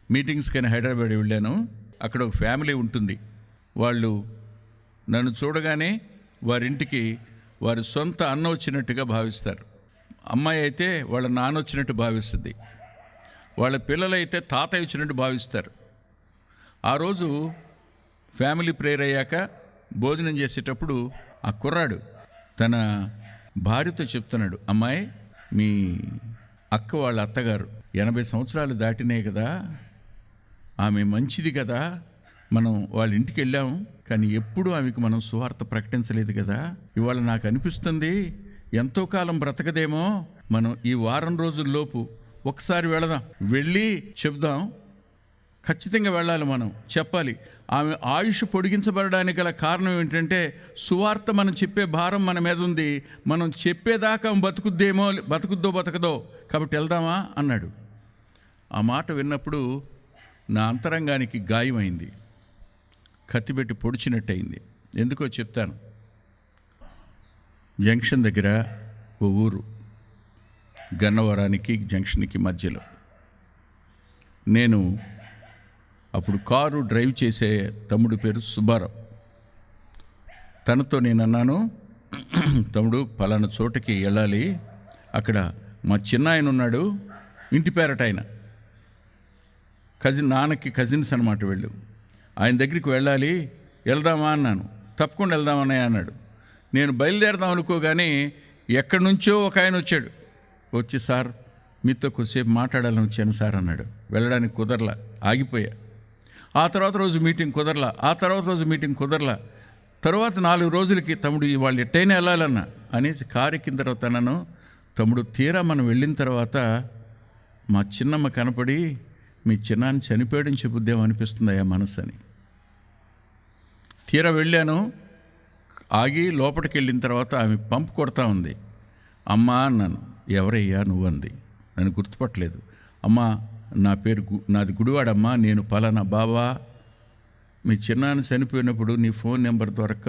మీటింగ్స్కని హైదరాబాద్ వెళ్ళాను. అక్కడ ఒక ఫ్యామిలీ ఉంటుంది. వాళ్ళు నన్ను చూడగానే వారింటికి వారి సొంత అన్న వచ్చినట్టుగా భావిస్తారు. అమ్మాయి అయితే వాళ్ళ నాన్న వచ్చినట్టు భావిస్తుంది. వాళ్ళ పిల్లలైతే తాతయ్య వచ్చినట్టు భావిస్తారు. ఆ రోజు ఫ్యామిలీ ప్రేయర్ అయ్యాక భోజనం చేసేటప్పుడు ఆ కుర్రాడు తన భార్యతో చెప్తున్నాడు, అమ్మాయి, మీ అక్క వాళ్ళ అత్తగారు 80 సంవత్సరాలు దాటినాయి కదా, ఆమె మంచిది కదా, మనం వాళ్ళ ఇంటికి వెళ్ళాము కానీ ఎప్పుడు ఆమెకు మనం సువార్త ప్రకటించలేదు కదా. ఇవాళ నాకు అనిపిస్తుంది ఎంతో కాలం బ్రతకదేమో, మనం ఈ వారం రోజుల్లోపు ఒకసారి వెళదాం, వెళ్ళి చెప్దాం. ఖచ్చితంగా వెళ్ళాలి, మనం చెప్పాలి. ఆమె ఆయుష్ పొడిగించబడడానికి గల కారణం ఏంటంటే సువార్త మనం చెప్పే భారం మన మీద ఉంది. మనం చెప్పేదాకా బతుకుద్దో బతకదో, కాబట్టి వెళ్దామా అన్నాడు. ఆ మాట విన్నప్పుడు నా అంతరంగానికి గాయమైంది, కత్తిపెట్టి పొడిచినట్టయింది. ఎందుకో చెప్తాను. జంక్షన్ దగ్గర ఓ ఊరు, గన్నవరానికి జంక్షన్కి మధ్యలో. నేను అప్పుడు కారు డ్రైవ్ చేసే తమ్ముడు పేరు సుబ్బారావు. తనతో నేను అన్నాను, తమ్ముడు పలానా చోటకి వెళ్ళాలి, అక్కడ మా చిన్న ఆయన ఉన్నాడు, ఇంటి పేరట ఆయన, నాన్నకి కజిన్స్ అనమాట, వెళ్ళు, ఆయన దగ్గరికి వెళ్ళాలి, వెళ్దామా అన్నాను. తప్పకుండా వెళ్దామన్నయ్య అన్నాడు. నేను బయలుదేరదాం అనుకోగానే ఎక్కడి నుంచో ఒక ఆయన వచ్చాడు. వచ్చి, సార్ మీతో కొద్దిసేపు మాట్లాడాలని వచ్చాను సార్ అన్నాడు. వెళ్ళడానికి కుదరలా, ఆగిపోయా. ఆ తర్వాత రోజు మీటింగ్ కుదరలా, ఆ తర్వాత రోజు మీటింగ్ కుదరలా. తర్వాత 4 రోజులకి, తమ్ముడు వాళ్ళు ఎట్టయినా వెళ్ళాలన్నా అనేసి కారు ఎక్కిన తర్వాత అన్నాను, తమ్ముడు తీరా మనం వెళ్ళిన తర్వాత మా చిన్నమ్మ కనపడి మీ చిన్నాన్ని చనిపోయాడని చెబుద్దేమో అనిపిస్తుందయ్యా మనసు అని. తీరా వెళ్ళాను, ఆగి లోపలికి వెళ్ళిన తర్వాత ఆమె పంపు కొడతా ఉంది. అమ్మా అన్నాను. ఎవరయ్యా నువ్వు అంది. నన్ను గుర్తుపట్టలేదు. అమ్మా, నా పేరు నాది గుడివాడమ్మా, నేను పలానా బాబా, మీ చిన్నాన్న చనిపోయినప్పుడు నీ ఫోన్ నెంబర్ దొరక్క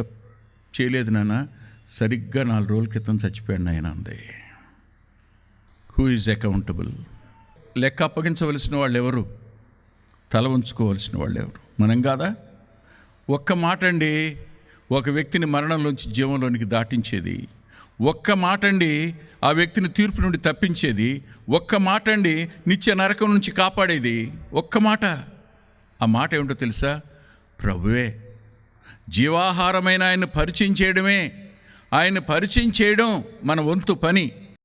చేయలేదు నాన్న, సరిగ్గా 4 రోజుల క్రితం చచ్చిపోయాడు ఆయన అంది. Who is accountable? లెక్క అప్పగించవలసిన వాళ్ళు ఎవరు? తల ఉంచుకోవలసిన వాళ్ళు ఎవరు? మనం కాదా? ఒక్క మాట అండి ఒక వ్యక్తిని మరణంలోంచి జీవంలోనికి దాటించేది. ఒక్క మాట అండి ఆ వ్యక్తిని తీర్పు నుండి తప్పించేది. ఒక్క మాట అండి నిత్య నరకం నుంచి కాపాడేది. ఒక్క మాట. ఆ మాట ఏమిటో తెలుసా? ప్రభువే. జీవాహారమైన ఆయన్ని పరిచయం చేయడమే. ఆయన పరిచయం చేయడం మన వంతు పని.